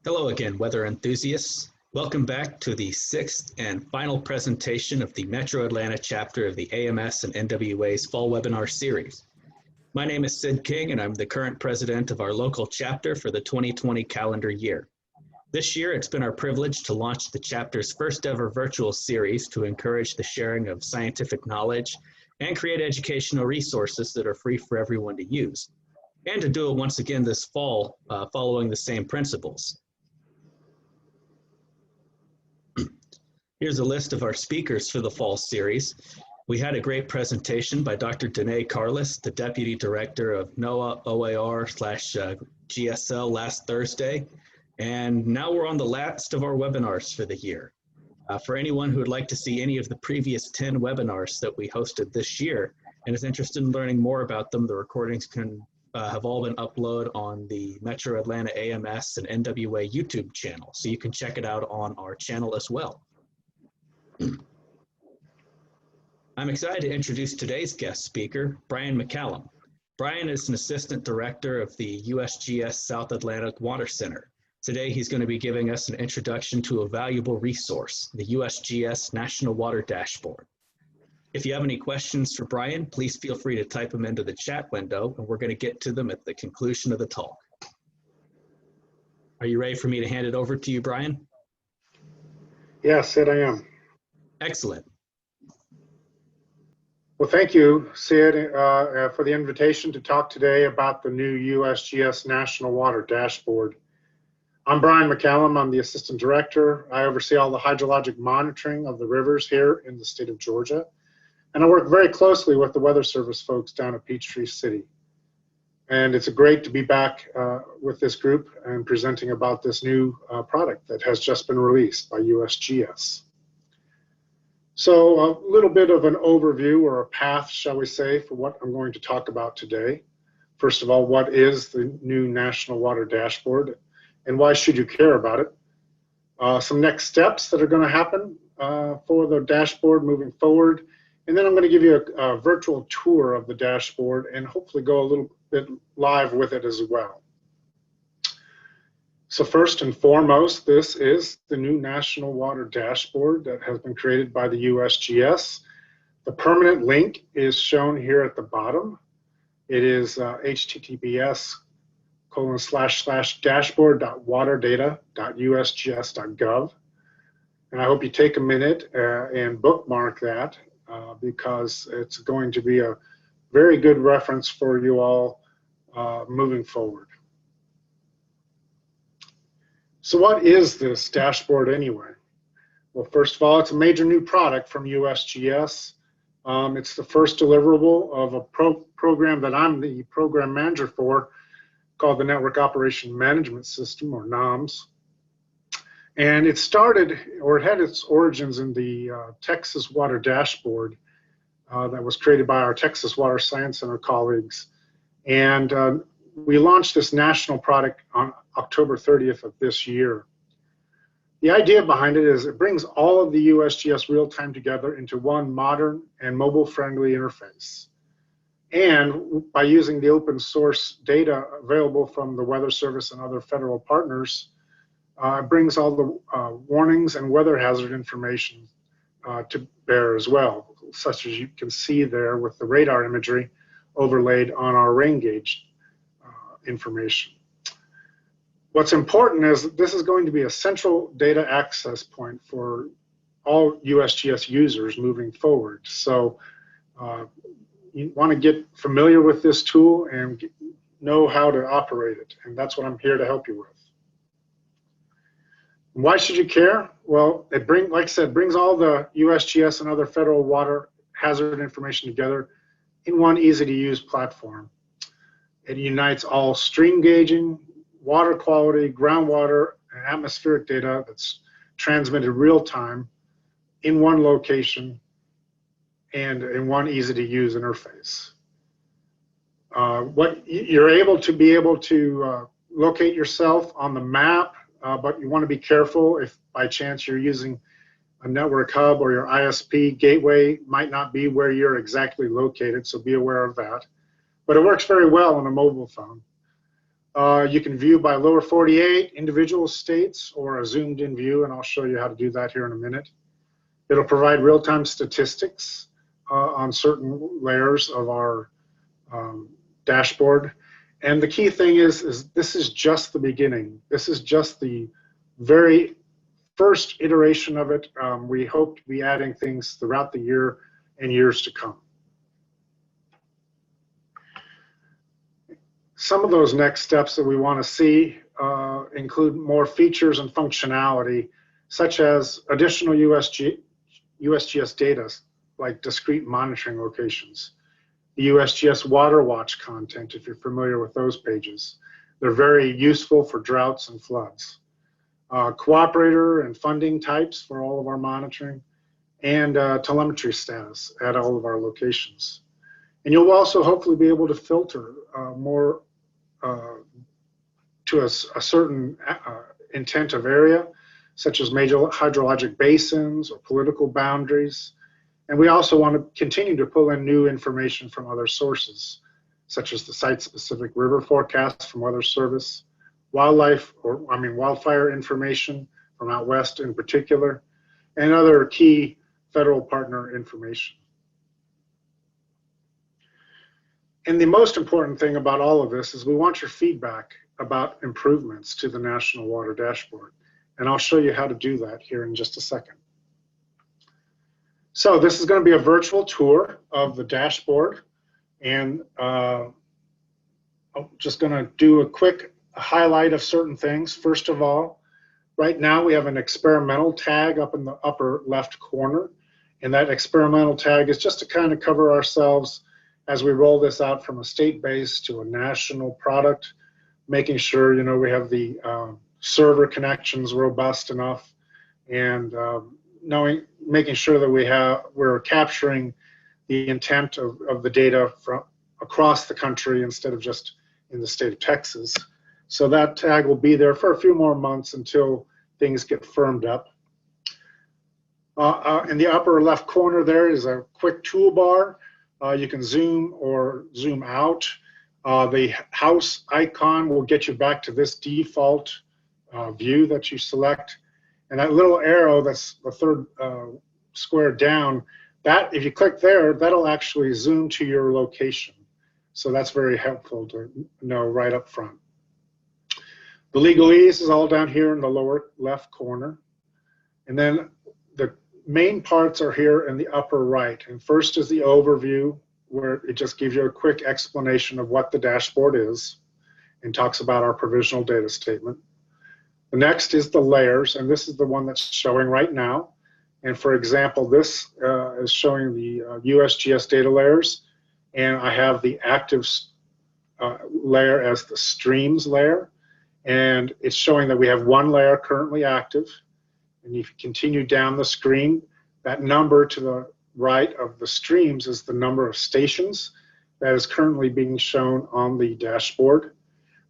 Hello again, weather enthusiasts. Welcome back to the sixth and final presentation of the Metro Atlanta chapter of the AMS and NWA's fall webinar series. My name is Sid King, and I'm the current president of our local chapter for the 2020 calendar year. This year, it's been our privilege to launch the chapter's first ever virtual series to encourage the sharing of scientific knowledge and create educational resources that are free for everyone to use, and to do it once again this fall following the same principles. Here's a list of our speakers for the fall series. We had a great presentation by Dr. Danae Carlis, the Deputy Director of NOAA OAR/GSL last Thursday. And now we're on the last of our webinars for the year. For anyone who would like to see any of the previous 10 webinars that we hosted this year and is interested in learning more about them, the recordings have all been uploaded on the Metro Atlanta AMS and NWA YouTube channel, so you can check it out on our channel as well. I'm excited to introduce today's guest speaker, Brian McCallum. Brian is an Assistant Director of the USGS South Atlantic Water Center. Today, he's going to be giving us an introduction to a valuable resource, the USGS National Water Dashboard. If you have any questions for Brian, please feel free to type them into the chat window, and we're going to get to them at the conclusion of the talk. Are you ready for me to hand it over to you, Brian? Yes, Sid, I am. Excellent. Well, thank you, Sid, for the invitation to talk today about the new USGS National Water Dashboard. I'm Brian McCallum. I'm the Assistant Director. I oversee all the hydrologic monitoring of the rivers here in the state of Georgia. And I work very closely with the Weather Service folks down at Peachtree City. And it's great to be back with this group and presenting about this new product that has just been released by USGS. So a little bit of an overview, or a path, shall we say, for what I'm going to talk about today. First of all, what is the new National Water Dashboard, and why should you care about it? Some next steps that are going to happen for the dashboard moving forward. And then I'm going to give you a virtual tour of the dashboard and hopefully go a little bit live with it as well. So first and foremost, this is the new National Water Dashboard that has been created by the USGS. The permanent link is shown here at the bottom. It is https://dashboard.waterdata.usgs.gov. And I hope you take a minute and bookmark that because it's going to be a very good reference for you all moving forward. So what is this dashboard anyway? Well, first of all, it's a major new product from USGS. It's the first deliverable of a program that I'm the program manager for, called the Network Operation Management System, or NOMS. And it started, or it had its origins in the Texas Water Dashboard that was created by our Texas Water Science Center colleagues. And we launched this national product on October 30th of this year. The idea behind it is it brings all of the USGS real-time together into one modern and mobile-friendly interface. And by using the open source data available from the Weather Service and other federal partners, it brings all the warnings and weather hazard information to bear as well, such as you can see there with the radar imagery overlaid on our rain gauge information. What's important is that this is going to be a central data access point for all USGS users moving forward. So you want to get familiar with this tool and know how to operate it. And that's what I'm here to help you with. And why should you care? Well, it like I said, brings all the USGS and other federal water hazard information together in one easy to use platform. It unites all stream gauging, water quality, groundwater, and atmospheric data that's transmitted real time in one location and in one easy to use interface. What you're able to locate yourself on the map, but you want to be careful if by chance you're using a network hub or your ISP gateway might not be where you're exactly located, so be aware of that. But it works very well on a mobile phone. You can view by lower 48 individual states or a zoomed in view, and I'll show you how to do that here in a minute. It'll provide real-time statistics on certain layers of our dashboard. And the key thing is this is just the beginning. This is just the very first iteration of it. We hope to be adding things throughout the year and years to come. Some of those next steps that we want to see include more features and functionality, such as additional USGS data, like discrete monitoring locations, the USGS Water Watch content, if you're familiar with those pages. They're very useful for droughts and floods. Cooperator and funding types for all of our monitoring, and telemetry status at all of our locations. And you'll also hopefully be able to filter more to a certain intent of area, such as major hydrologic basins or political boundaries. And we also want to continue to pull in new information from other sources, such as the site-specific river forecasts from Weather Service, wildfire information from out west in particular, and other key federal partner information. And the most important thing about all of this is we want your feedback about improvements to the National Water Dashboard. And I'll show you how to do that here in just a second. So this is going to be a virtual tour of the dashboard, and I'm just going to do a quick highlight of certain things. First of all, right now we have an experimental tag up in the upper left corner, and that experimental tag is just to kind of cover ourselves as we roll this out from a state base to a national product, making sure we have the server connections robust enough, and making sure that we're capturing the intent of the data from across the country instead of just in the state of Texas. So that tag will be there for a few more months until things get firmed up. In the upper left corner there is a quick toolbar. You can zoom or zoom out. The house icon will get you back to this default view that you select. And that little arrow, that's the third square down, that if you click there, that'll actually zoom to your location. So that's very helpful to know right up front. The legalese is all down here in the lower left corner. And then the main parts are here in the upper right. And first is the overview, where it just gives you a quick explanation of what the dashboard is and talks about our provisional data statement. The next is the layers, and this is the one that's showing right now. And for example, this is showing the USGS data layers, and I have the active layer as the streams layer, and it's showing that we have one layer currently active. And if you continue down the screen, that number to the right of the streams is the number of stations that is currently being shown on the dashboard.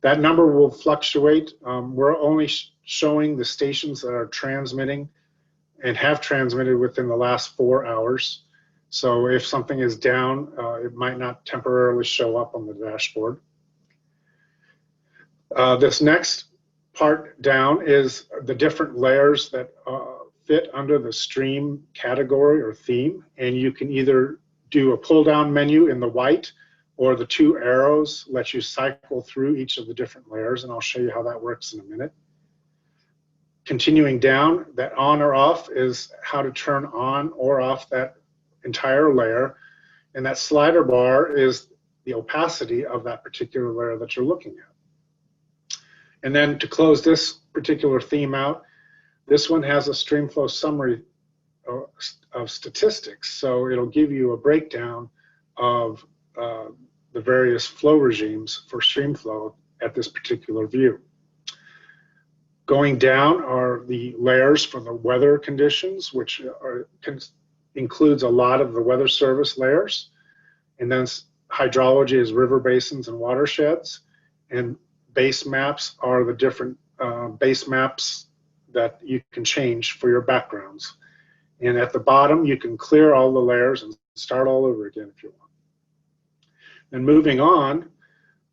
That number will fluctuate. We're only showing the stations that are transmitting and have transmitted within the last 4 hours. So if something is down, it might not temporarily show up on the dashboard. This next part down is the different layers that fit under the stream category or theme, and you can either do a pull down menu in the white, or the two arrows let you cycle through each of the different layers, and I'll show you how that works in a minute. Continuing down, that on or off is how to turn on or off that entire layer, and that slider bar is the opacity of that particular layer that you're looking at. And then to close this particular theme out, this one has a streamflow summary of statistics, so it'll give you a breakdown of the various flow regimes for streamflow at this particular view. Going down are the layers for the weather conditions, which includes a lot of the Weather Service layers. And then hydrology is river basins and watersheds. And base maps are the different base maps that you can change for your backgrounds. And at the bottom, you can clear all the layers and start all over again if you want. And moving on,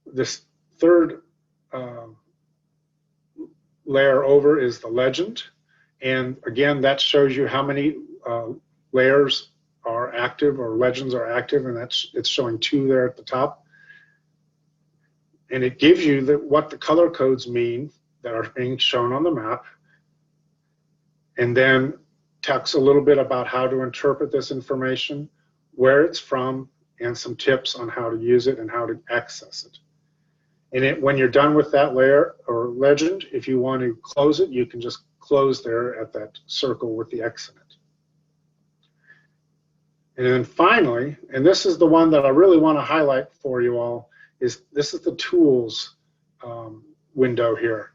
this third layer over is the legend. And again, that shows you how many layers are active or legends are active, and it's showing 2 there at the top. And it gives you what the color codes mean that are being shown on the map, and then talks a little bit about how to interpret this information, where it's from, and some tips on how to use it and how to access it. And when you're done with that layer or legend, if you want to close it, you can just close there at that circle with the X in it. And then finally, and this is the one that I really want to highlight for you all, this is the tools window here.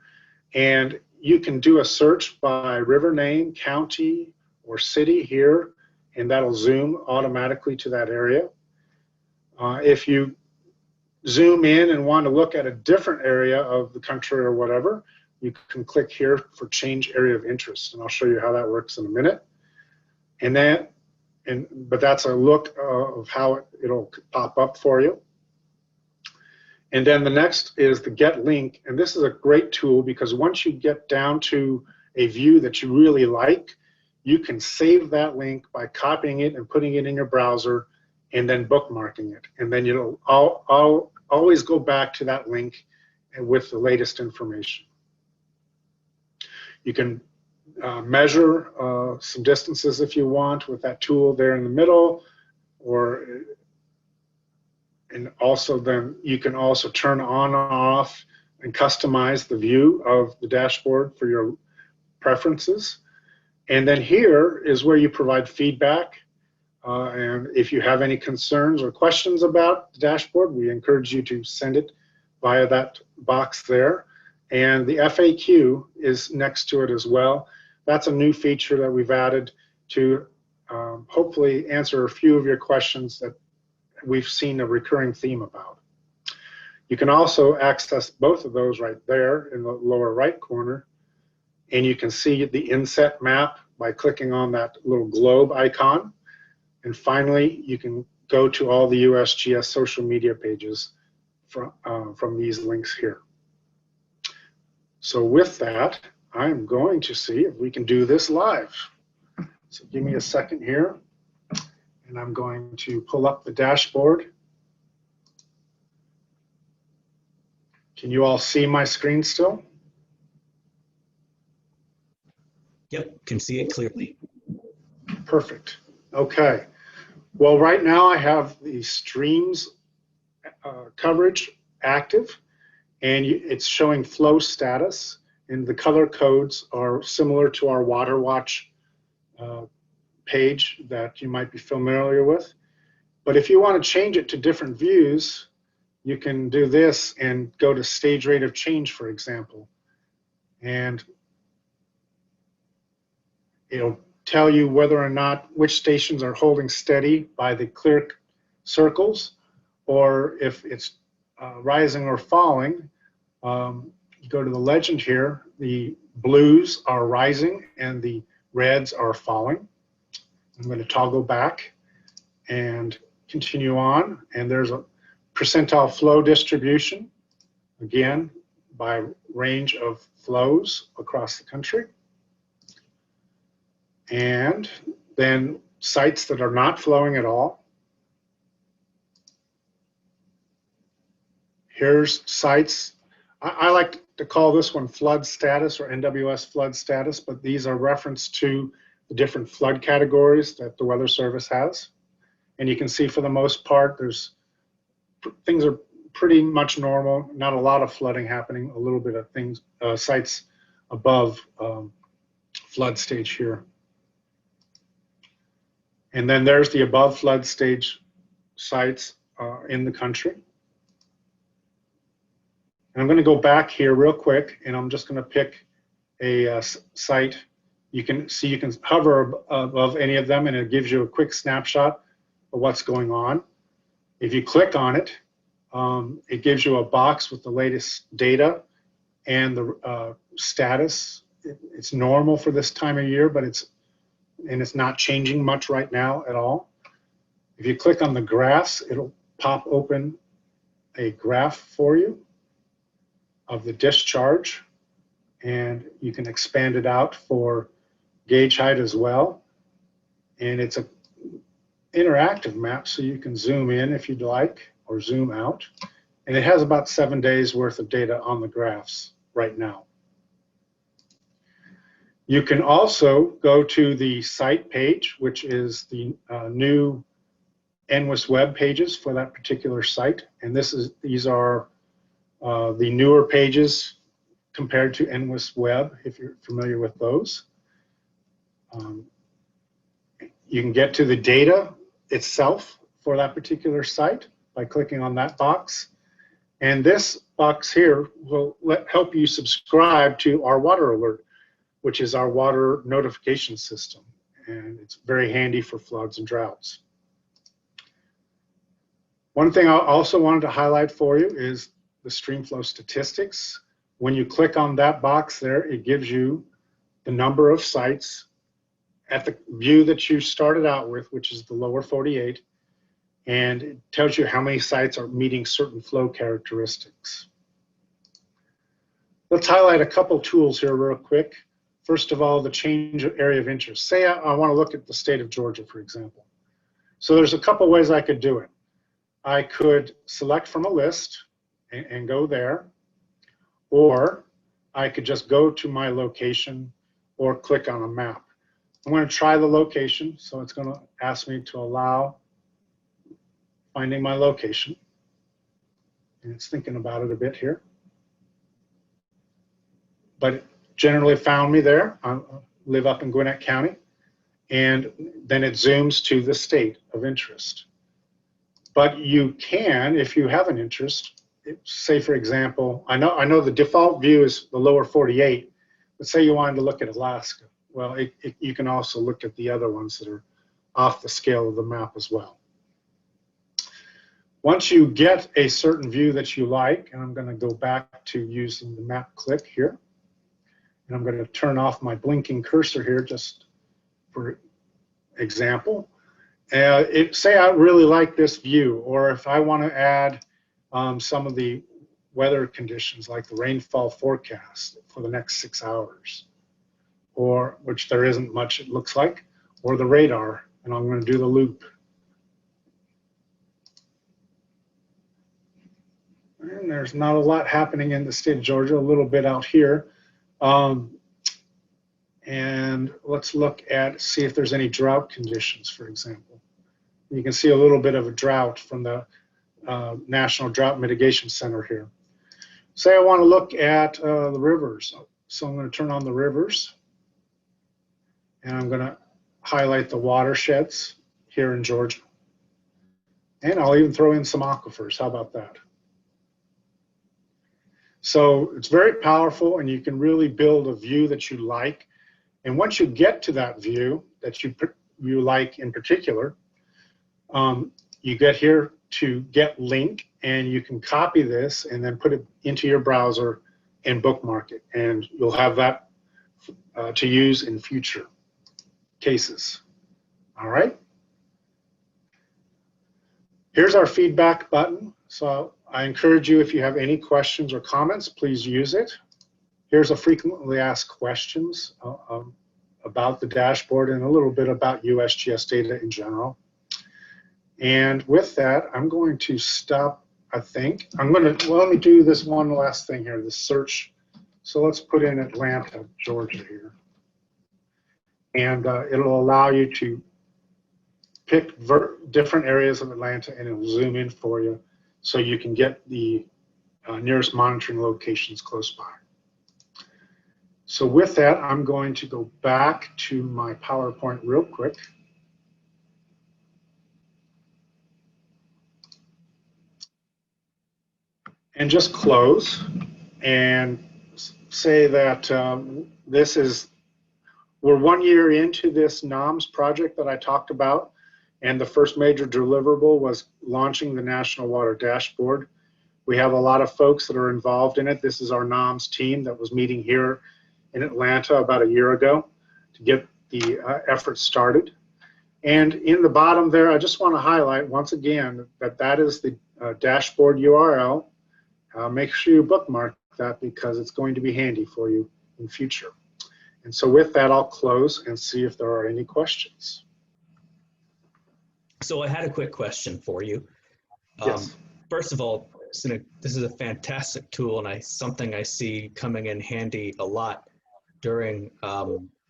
And you can do a search by river name, county, or city here, and that'll zoom automatically to that area. If you zoom in and want to look at a different area of the country or whatever, you can click here for change area of interest, and I'll show you how that works in a minute. But that's a look of how it'll pop up for you. And then the next is the get link, and this is a great tool because once you get down to a view that you really like, you can save that link by copying it and putting it in your browser and then bookmarking it. And then you'll always go back to that link with the latest information. You can measure some distances if you want with that tool there in the middle, and also then you can also turn on and off and customize the view of the dashboard for your preferences. And then here is where you provide feedback. And if you have any concerns or questions about the dashboard, we encourage you to send it via that box there. And the FAQ is next to it as well. That's a new feature that we've added to hopefully answer a few of your questions that we've seen a recurring theme about. You can also access both of those right there in the lower right corner, and you can see the inset map by clicking on that little globe icon. And finally, you can go to all the USGS social media pages from these links here. So with that, I'm going to see if we can do this live. So give me a second here, and I'm going to pull up the dashboard. Can you all see my screen still? Yep, can see it clearly. Perfect. Okay. Well, right now I have the streams coverage active, and it's showing flow status, and the color codes are similar to our Water Watch page that you might be familiar with. But if you want to change it to different views, you can do this and go to stage rate of change, for example. And it'll tell you whether or not which stations are holding steady by the clear circles, or if it's rising or falling. You go to the legend here, the blues are rising and the reds are falling. I'm going to toggle back and continue on, and there's a percentile flow distribution, again, by range of flows across the country. And then sites that are not flowing at all. Here's sites. I like to call this one flood status or NWS flood status, but these are referenced to the different flood categories that the Weather Service has. And you can see for the most part, things are pretty much normal, not a lot of flooding happening, a little bit of things, sites above flood stage here. And then there's the above flood stage sites in the country. And I'm going to go back here real quick, and I'm just going to pick a site. You can see you can hover above any of them, and it gives you a quick snapshot of what's going on. If you click on it, it gives you a box with the latest data and the status. It's normal for this time of year, but it's not changing much right now at all. If you click on the graphs, it'll pop open a graph for you. of the discharge, and you can expand it out for gauge height as well. And it's an interactive map, so you can zoom in if you'd like, or zoom out. And it has about 7 days worth of data on the graphs right now. You can also go to the site page, which is the new NWS web pages for that particular site. And these are the newer pages compared to NWS web, if you're familiar with those. You can get to the data itself for that particular site by clicking on that box. And this box here will help you subscribe to our water alert, which is our water notification system. And it's very handy for floods and droughts. One thing I also wanted to highlight for you is the stream flow statistics. When you click on that box there, it gives you the number of sites at the view that you started out with, which is the lower 48, and it tells you how many sites are meeting certain flow characteristics. Let's highlight a couple tools here real quick. First of all, the change of area of interest. Say I want to look at the state of Georgia, for example. So there's a couple ways I could do it. I could select from a list and go there, or I could just go to my location or click on a map. I'm going to try the location, so it's going to ask me to allow finding my location. And it's thinking about it a bit here. But it generally found me there. I live up in Gwinnett County. And then it zooms to the state of interest. But you can, if you have an interest, say for example, I know the default view is the lower 48, but say you wanted to look at Alaska. Well, you can also look at the other ones that are off the scale of the map as well. Once you get a certain view that you like, and I'm going to go back to using the map click here, and I'm going to turn off my blinking cursor here just for example. Say I really like this view, or if I want to add some of the weather conditions like the rainfall forecast for the next 6 hours, or which there isn't much it looks like, or the radar, and I'm going to do the loop. And there's not a lot happening in the state of Georgia, a little bit out here. And let's look at, see if there's any drought conditions, for example. You can see a little bit of a drought from the National Drought Mitigation Center here. Say I want to look at the rivers. So I'm going to turn on the rivers. And I'm going to highlight the watersheds here in Georgia. And I'll even throw in some aquifers. How about that? So it's very powerful, and you can really build a view that you like. And once you get to that view that you like in particular, you get here to get link, and you can copy this and then put it into your browser and bookmark it. And you'll have that to use in future cases. All right. Here's our feedback button. So I encourage you, if you have any questions or comments, please use it. Here's a frequently asked questions about the dashboard and a little bit about USGS data in general. And with that, I'm going to stop, I think. Well, let me do this one last thing here, the search. So let's put in Atlanta, Georgia here. And it'll allow you to pick different areas of Atlanta, and it'll zoom in for you so you can get the nearest monitoring locations close by. So with that, I'm going to go back to my PowerPoint real quick. And just close and say that we're 1 year into this NAMS project that I talked about, and the first major deliverable was launching the National Water Dashboard. We have a lot of folks that are involved in it. This is our NAMS team that was meeting here in Atlanta about a year ago to get the effort started. And in the bottom there, I just want to highlight once again that is the dashboard URL. Make sure you bookmark that because it's going to be handy for you in future. And so with that, I'll close and see if there are any questions. So I had a quick question for you. Yes. First of all, this is a fantastic tool and something I see coming in handy a lot during,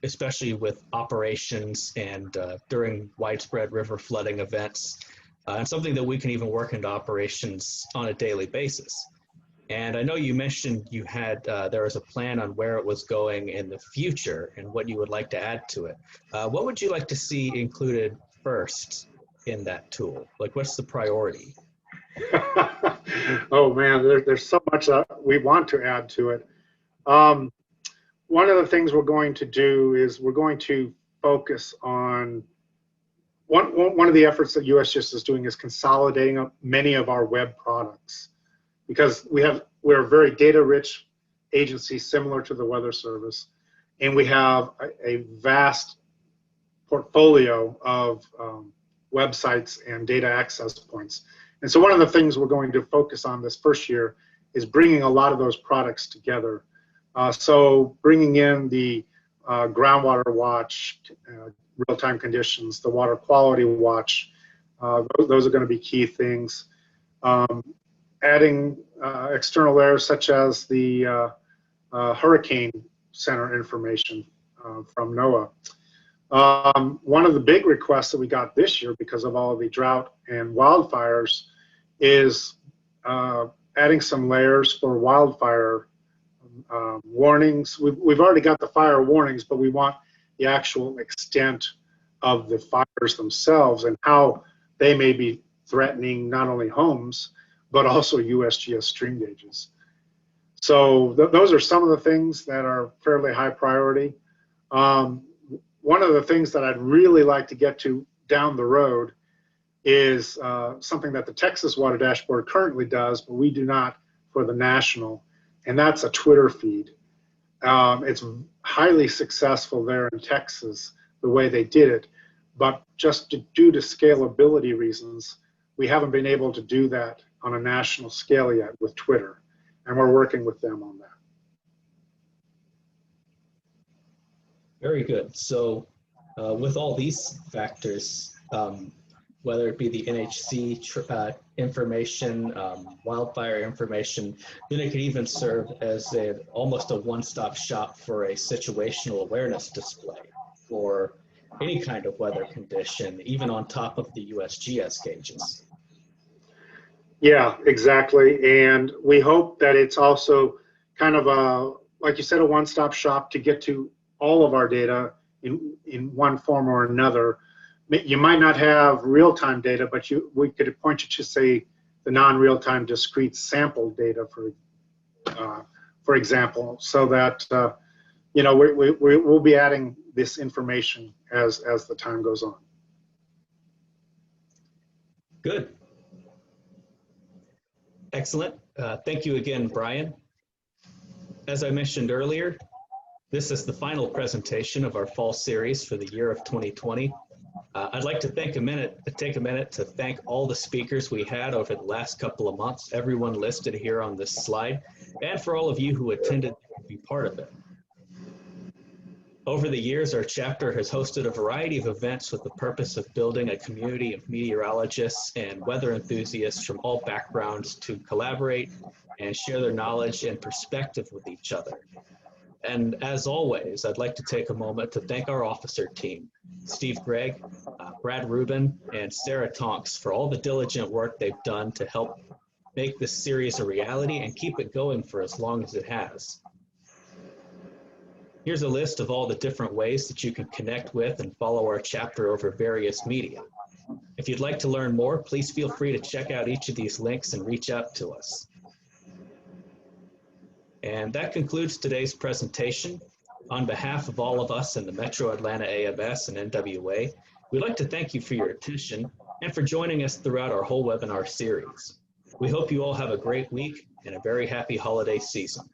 especially with operations and during widespread river flooding events, and something that we can even work into operations on a daily basis. And I know you mentioned you had, there was a plan on where it was going in the future and what you would like to add to it. What would you like to see included first in that tool? Like, what's the priority? Oh man, there's so much that we want to add to it. One of the things we're going to do is we're going to focus on one of the efforts that USGS is doing is consolidating up many of our web products, because we're a very data-rich agency similar to the Weather Service, and we have a vast portfolio of websites and data access points. And so one of the things we're going to focus on this first year is bringing a lot of those products together. So bringing in the groundwater watch, real-time conditions, the water quality watch, those are going to be key things. Adding external layers such as the Hurricane Center information from NOAA. One of the big requests that we got this year because of all of the drought and wildfires is adding some layers for wildfire warnings. We've already got the fire warnings, but we want the actual extent of the fires themselves and how they may be threatening not only homes, but also USGS stream gauges. So those are some of the things that are fairly high priority. One of the things that I'd really like to get to down the road is something that the Texas Water Dashboard currently does, but we do not for the national, and that's a Twitter feed. It's highly successful there in Texas, the way they did it, but just due to scalability reasons, we haven't been able to do that on a national scale yet with Twitter, and we're working with them on that. Very good. So with all these factors, whether it be the NHC information, wildfire information, then it could even serve as almost a one-stop shop for a situational awareness display for any kind of weather condition, even on top of the USGS gauges. Yeah, exactly. And we hope that it's also kind of a, like you said, a one-stop shop to get to all of our data in one form or another. You might not have real-time data, but we could point you to, say, the non-real-time discrete sample data, for example, so that we'll be adding this information as the time goes on. Good. Excellent. Thank you again, Brian. As I mentioned earlier, this is the final presentation of our fall series for the year of 2020. I'd like to take a minute to thank all the speakers we had over the last couple of months, everyone listed here on this slide, and for all of you who attended to be part of it. Over the years, our chapter has hosted a variety of events with the purpose of building a community of meteorologists and weather enthusiasts from all backgrounds to collaborate and share their knowledge and perspective with each other. And as always, I'd like to take a moment to thank our officer team, Steve Gregg, Brad Rubin, and Sarah Tonks for all the diligent work they've done to help make this series a reality and keep it going for as long as it has. Here's a list of all the different ways that you can connect with and follow our chapter over various media. If you'd like to learn more, please feel free to check out each of these links and reach out to us. And that concludes today's presentation. On behalf of all of us in the Metro Atlanta AMS and NWA, we'd like to thank you for your attention and for joining us throughout our whole webinar series. We hope you all have a great week and a very happy holiday season.